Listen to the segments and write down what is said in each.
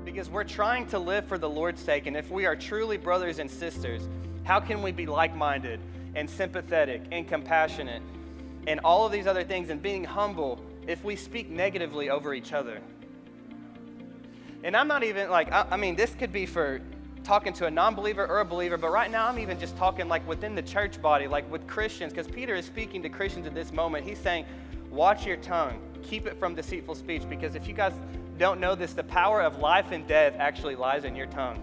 Because we're trying to live for the Lord's sake, and if we are truly brothers and sisters, how can we be like-minded and sympathetic and compassionate and all of these other things and being humble if we speak negatively over each other? And I'm not even like, I mean, this could be for talking to a non-believer or a believer, but right now I'm even just talking like within the church body, like with Christians, because Peter is speaking to Christians at this moment. He's saying, watch your tongue, keep it from deceitful speech, because if you guys don't know this, the power of life and death actually lies in your tongue.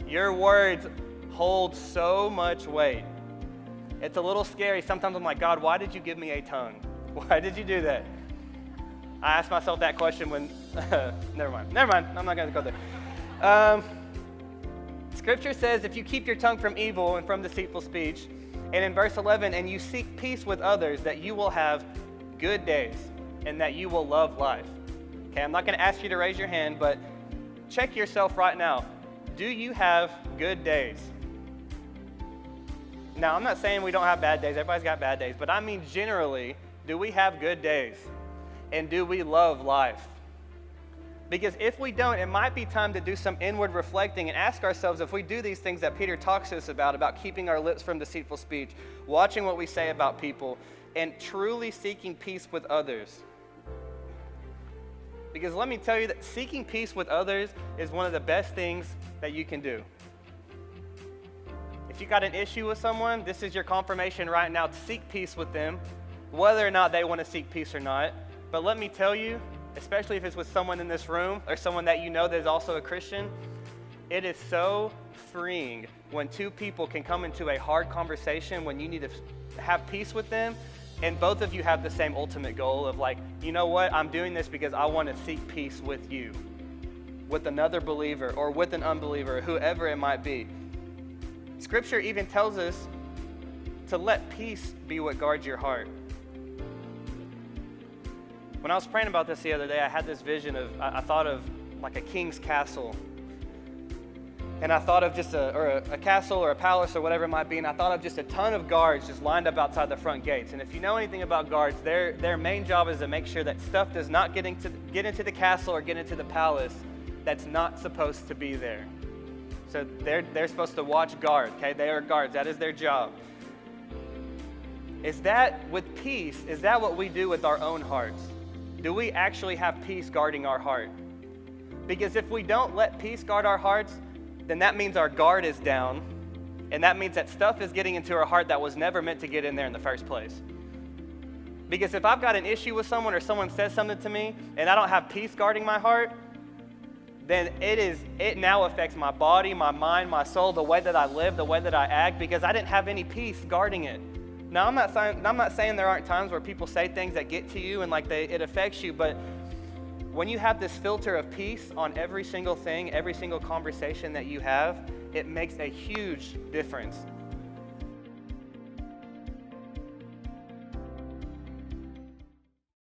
Your words hold so much weight. It's a little scary. Sometimes I'm like, God, why did you give me a tongue? Why did you do that? I asked myself that question when, never mind, I'm not going to go there. Scripture says, if you keep your tongue from evil and from deceitful speech, and in verse 11, and you seek peace with others, that you will have good days, and that you will love life. Okay, I'm not going to ask you to raise your hand, but check yourself right now. Do you have good days? Now, I'm not saying we don't have bad days. Everybody's got bad days. But I mean generally, do we have good days? And do we love life? Because if we don't, it might be time to do some inward reflecting and ask ourselves if we do these things that Peter talks to us about keeping our lips from deceitful speech, watching what we say about people, and truly seeking peace with others. Because let me tell you that seeking peace with others is one of the best things that you can do. If you got an issue with someone, this is your confirmation right now to seek peace with them, whether or not they want to seek peace or not. But let me tell you, especially if it's with someone in this room or someone that you know that is also a Christian, it is so freeing when two people can come into a hard conversation when you need to have peace with them, and both of you have the same ultimate goal of like, you know what, I'm doing this because I want to seek peace with you, with another believer or with an unbeliever, whoever it might be. Scripture even tells us to let peace be what guards your heart. When I was praying about this the other day, I had this vision of, I thought of like a king's castle. And I thought of just a castle or a palace or whatever it might be, and I thought of just a ton of guards just lined up outside the front gates. And if you know anything about guards, their main job is to make sure that stuff does not get into the castle or get into the palace that's not supposed to be there. So they're supposed to watch guard, okay? They are guards. That is their job. Is that with peace, is that what we do with our own hearts? Do we actually have peace guarding our heart? Because if we don't let peace guard our hearts, then that means our guard is down, and that means that stuff is getting into our heart that was never meant to get in there in the first place. Because if I've got an issue with someone or someone says something to me and I don't have peace guarding my heart, then it now affects my body, my mind, my soul, the way that I live, the way that I act, because I didn't have any peace guarding it. Now, I'm not saying there aren't times where people say things that get to you and like it affects you, but when you have this filter of peace on every single thing, every single conversation that you have, it makes a huge difference